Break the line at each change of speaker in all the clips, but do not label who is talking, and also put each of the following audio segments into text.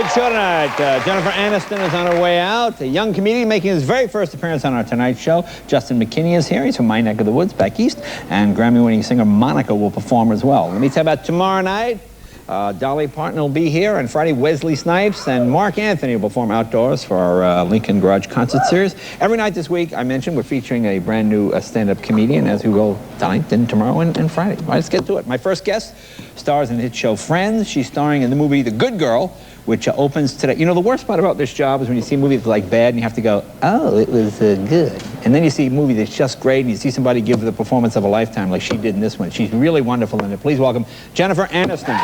Good show tonight. Jennifer Aniston is on her way out. A young comedian making his very first appearance on our Tonight Show. Justin McKinney is here. He's from my neck of the woods, back east. And Grammy-winning singer Monica will perform as well. Let me tell you about tomorrow night. Dolly Parton will be here. On Friday, Wesley Snipes and Mark Anthony will perform outdoors for our Lincoln Garage concert series. Every night this week, I mentioned, we're featuring a brand new stand-up comedian as we will tonight, then tomorrow, and Friday. All right, let's get to it. My first guest stars in the hit show Friends. She's starring in the movie The Good Girl, which opens today. You know, the worst part about this job is when you see a movie that's like bad and you have to go, oh, it was good. And then you see a movie that's just great and you see somebody give the performance of a lifetime like she did in this one. She's really wonderful in it. Please welcome Jennifer Aniston.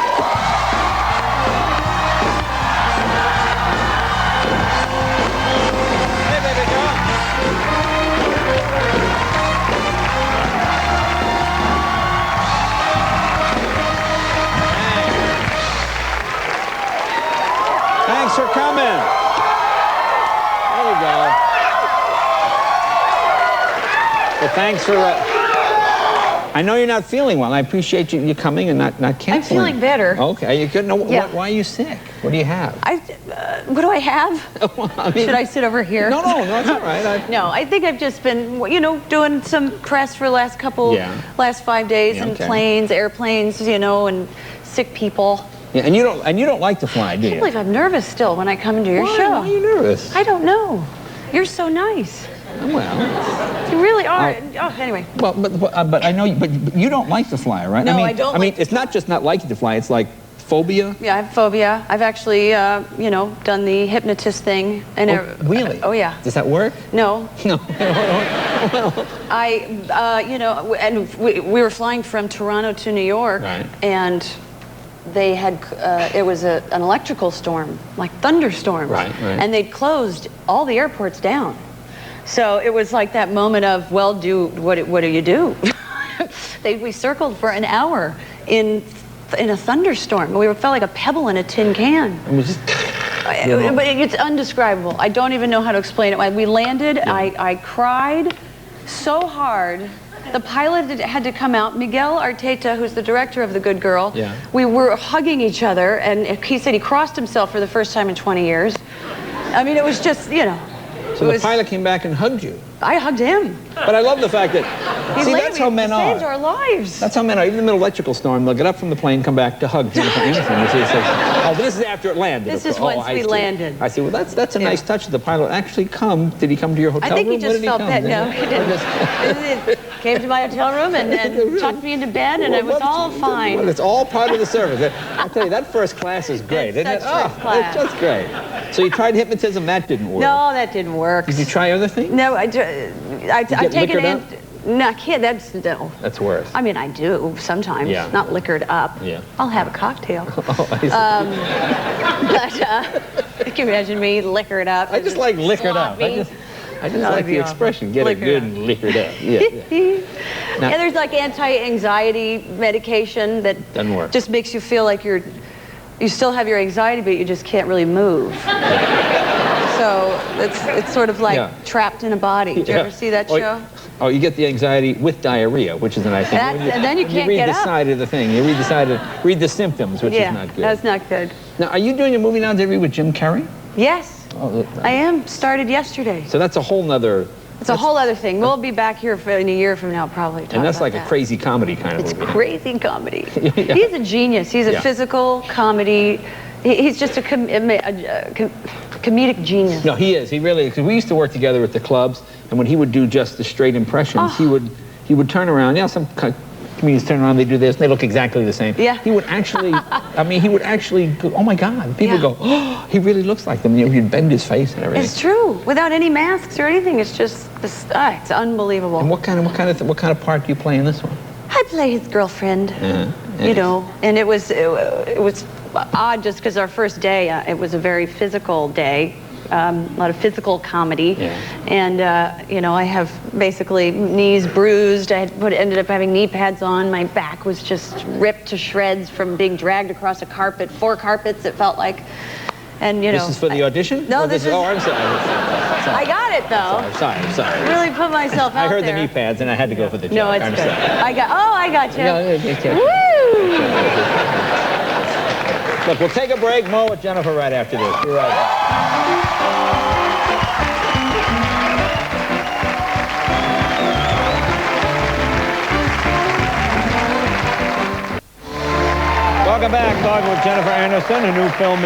Thanks for coming. There you go. Well, thanks for... I know you're not feeling well. I appreciate you coming and not canceling.
I'm feeling better.
Okay. You couldn't know
yeah.
Why are you sick? What do you have?
What do I have?
Well, I mean,
should I sit over here?
No, that's all right.
No, I think I've just been, you know, doing some press for the last last 5 days, and planes, airplanes, you know, and sick people.
Yeah, and you don't like to fly, do you?
I can't believe I'm nervous still when I come into your show.
Why are you nervous?
I don't know. You're so nice.
Well,
you really are. Anyway.
Well, but I know, but you don't like to fly, right?
No,
I
don't.
I mean, it's not just not liking to fly. It's like phobia.
Yeah, I have phobia. I've actually, you know, done the hypnotist thing. And
really?
Oh yeah.
Does that work?
No.
No.
You know, and we were flying from Toronto to New York,
right.
And they had, it was an electrical storm, like thunderstorms.
Right.
And they'd closed all the airports down. So it was like that moment of, well, what do you do? We circled for an hour in a thunderstorm. We felt like a pebble in a tin can.
It was just,
but it's undescribable. I don't even know how to explain it. When we landed, yeah. I cried so hard. The pilot had to come out. Miguel Arteta, who's the director of The Good Girl, we were hugging each other, and he said he crossed himself for the first time in 20 years. I mean, it was just, you know.
So the pilot came back and hugged you.
I hugged him.
But I love the fact that, that's how men are.
Saved our lives.
That's how men are. Even in the middle of an electrical storm, they'll get up from the plane, come back to hug Jennifer Aniston. Oh, but this is after it landed.
This is once we landed.
I see. Well, that's a nice touch. The pilot actually did he come to your hotel room?
I think he just felt bad. No, he didn't. Came to my hotel room and tucked me into bed, and it was all fine.
Well, it's all part of the service. I'll tell you, that first class is great, isn't it?
First class.
It's just great. So you tried hypnotism, that didn't work.
No, that didn't work.
Did you try other things?
No, I take it in. No, I can't. No.
That's worse.
I mean, I do sometimes. Yeah. Not liquored up.
Yeah.
I'll have a cocktail.
Oh, I see.
But can you imagine me liquored up?
I just like liquored up. I just like the expression, get it good and liquored up. Yeah. Now,
there's like anti-anxiety medication that
doesn't work.
Just makes you feel like you still have your anxiety, but you just can't really move. So it's sort of like trapped in a body. Did you ever see that show?
Oh, you get the anxiety with diarrhea, which is a nice thing.
And then you can't get up.
You read the side of the thing. You read the symptoms, which is not good.
That's not good.
Now, are you doing a movie now, Debbie, with Jim Carrey?
Yes. Oh, I am. Started yesterday.
So that's a whole nother...
It's a whole other thing. We'll be back here in a year from now, probably.
And that's like a crazy comedy kind of movie.
It's crazy comedy. He's a genius. He's a physical comedy. He's just a comedic genius.
No, he is. He really is. 'Cause we used to work together at the clubs, and when he would do just the straight impressions, he would turn around. Yeah, some comedians turn around, they do this, and they look exactly the same.
Yeah.
He would actually, he would actually go, oh my God. People go, oh, he really looks like them. You know, he'd bend his face and everything.
It's true. Without any masks or anything, it's just, it's unbelievable.
And what kind of part do you play in this one?
I play his girlfriend. You know, and it was odd just because our first day, it was a very physical day. A lot of physical comedy, and you know, I have basically knees bruised. I ended up having knee pads on. My back was just ripped to shreds from being dragged across a carpet, 4 carpets. It felt like, and you know.
This is for the audition?
No, this is.
Oh, I'm sorry.
I got it though.
Sorry.
Really put myself out there.
I heard the knee pads, and I had to go for the joke.
No, it's good. I got you.
Woo! Look, we'll take a break. More with Jennifer right after this. Be right back. Welcome back. Talking with Jennifer Aniston. Her new film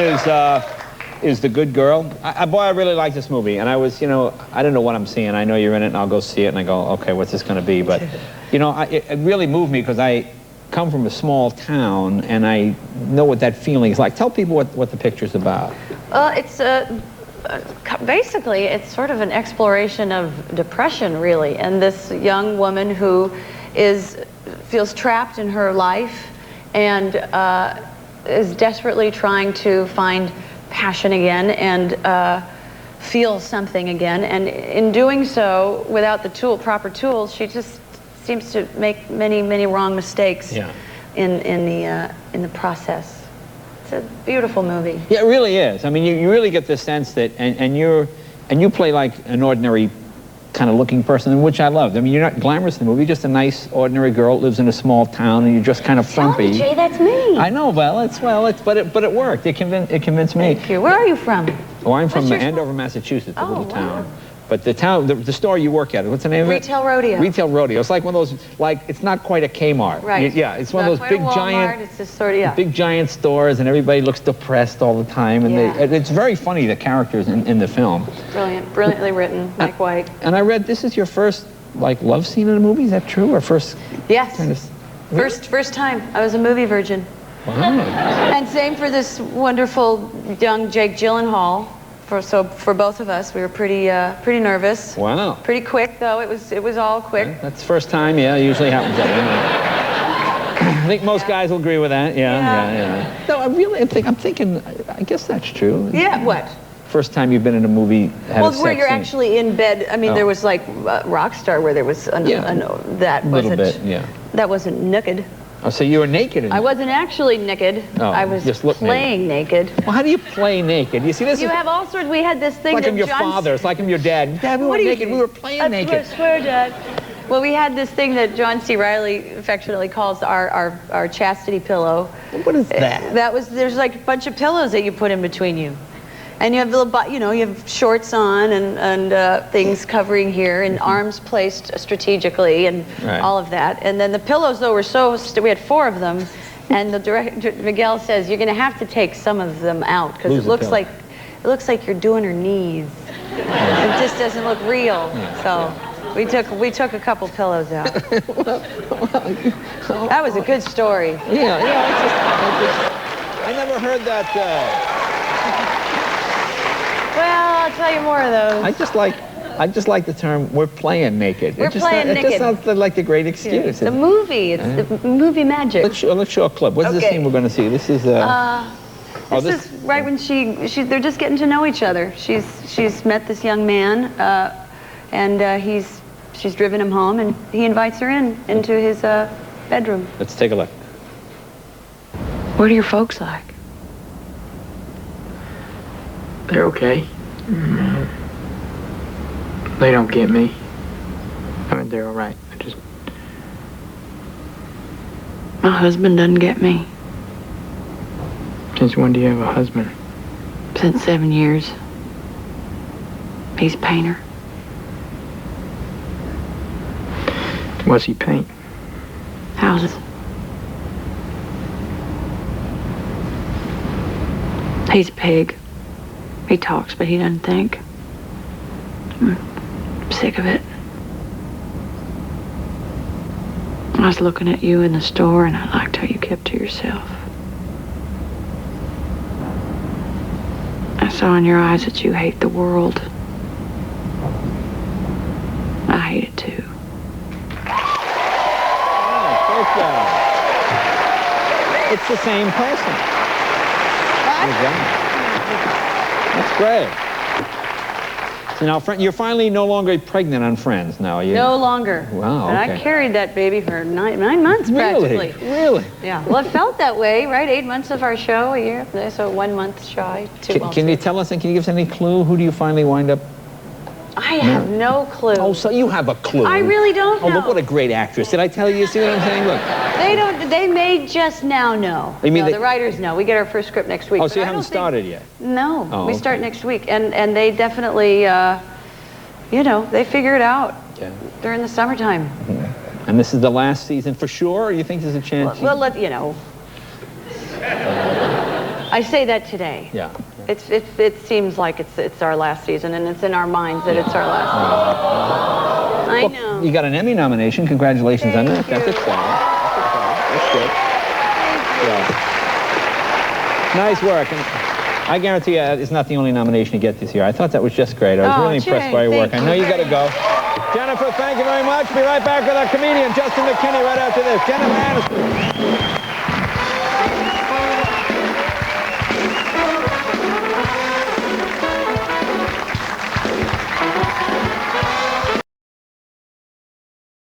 is The Good Girl. Boy, I really like this movie. And I was, you know, I don't know what I'm seeing. I know you're in it, and I'll go see it, and I go, okay, what's this going to be? But, you know, it really moved me because I come from a small town, and I know what that feeling is like. Tell people what the picture's about.
It's basically, it's sort of an exploration of depression, really. And this young woman who feels trapped in her life and is desperately trying to find passion again and feel something again. And in doing so, without the proper tools, she just seems to make many wrong mistakes in the process. It's a beautiful movie.
Yeah, it really is. I mean, you really get the sense that, and you play like an ordinary kind of looking person, which I loved. I mean, you're not glamorous in the movie, you're just a nice, ordinary girl that lives in a small town, and you're just kind of frumpy.
Oh, Jay, that's me.
I know, but it worked. It convinced me.
Thank you. Where are you from?
Oh, I'm from Andover, Massachusetts, a little town. But the town, the store you work at, what's the name of it?
Retail Rodeo.
Retail Rodeo. It's like one of those, like, it's not quite a Kmart.
Right.
Yeah, it's one of those big giant,
it's just sort of,
big giant stores, and everybody looks depressed all the time. And it's very funny, the characters in the film.
Brilliant, brilliantly written, Mike White.
And I read this is your first, like, love scene in a movie. Is that true? Or first?
Yes.
Kind of,
first time. I was a movie virgin.
Wow.
And same for this wonderful young Jake Gyllenhaal. So for both of us, we were pretty nervous.
Wow.
Pretty quick though. It was all quick.
Yeah, that's the first time. Yeah, it usually happens that way. I think most guys will agree with that. Yeah. No, I'm thinking. I guess that's true.
Yeah. What?
First time you've been in a movie had a sex
where you're
scene.
actually in bed. I mean, there was like Rockstar where there was that wasn't.
Little bit.
That wasn't naked.
Oh, so you were naked?
I wasn't actually naked.
Oh,
I was
just
playing naked.
Well, how do you play naked? You see, this
you have all sorts. We had this thing
like
that
I'm your father. It's like I'm your dad. Dad, we were naked. We were playing naked.
I swear, Dad. Well, we had this thing that John C. Reilly affectionately calls our chastity pillow.
What is that?
There's like a bunch of pillows that you put in between you. And you have you have shorts on and things covering here and arms placed strategically and all of that. And then the pillows though were we had 4 of them, and the director Miguel says you're going to have to take some of them out because it looks like you're doing her knees. It just doesn't look real. So we took a couple pillows out. That was a good story.
I never heard that.
Well, I'll tell you more of those.
I just like the term "we're playing naked."
We're playing naked.
It just sounds like a great excuse.
The movie, it's the movie magic.
Let's show a clip. What's the scene we're going to see? This is.
This is right when they're just getting to know each other. She's met this young man, and she's driven him home, and he invites her into his bedroom.
Let's take a look.
What are your folks like?
They're okay. They don't get me. I mean, they're all right.
My husband doesn't get me.
Since when do you have a husband?
Since 7 years. He's a painter.
What's he paint?
Houses. He's a pig. He talks, but he doesn't think. I'm sick of it. I was looking at you in the store, and I liked how you kept to yourself. I saw in your eyes that you hate the world. I hate it too.
It's the same person. That's great. So now, you're finally no longer pregnant on Friends now, are you?
No longer.
Wow,
and
okay.
I carried that baby for nine months practically.
Really?
Yeah. Well, it felt that way, right? 8 months of our show, a year. So 1 month shy. 2 months.
Can you tell us, and can you give us any clue? Who do you finally wind up
I have no clue.
Oh, so you have a clue.
I really don't know.
Oh, look what a great actress. Did I tell you? You see what I'm saying? Look.
They don't. They may just now know.
You mean
no, the writers know. We get our first script next week.
Oh, so you haven't started yet?
No,
oh,
we start next week, and they definitely, you know, they figure it out during the summertime.
Mm-hmm. And this is the last season for sure, or you think there's a chance?
Well, you know. I say that today.
Yeah.
It seems like it's our last season, and it's in our minds that it's our last season. I know.
You got an Emmy nomination. Congratulations on that. That's exciting. That's good. Yeah. Nice work. And I guarantee you, it's not the only nomination you get this year. I thought that was just great. I was really impressed by your work. I know you got to go. Jennifer, thank you very much. Be right back with our comedian, Justin McKinney, right after this. Jennifer Aniston.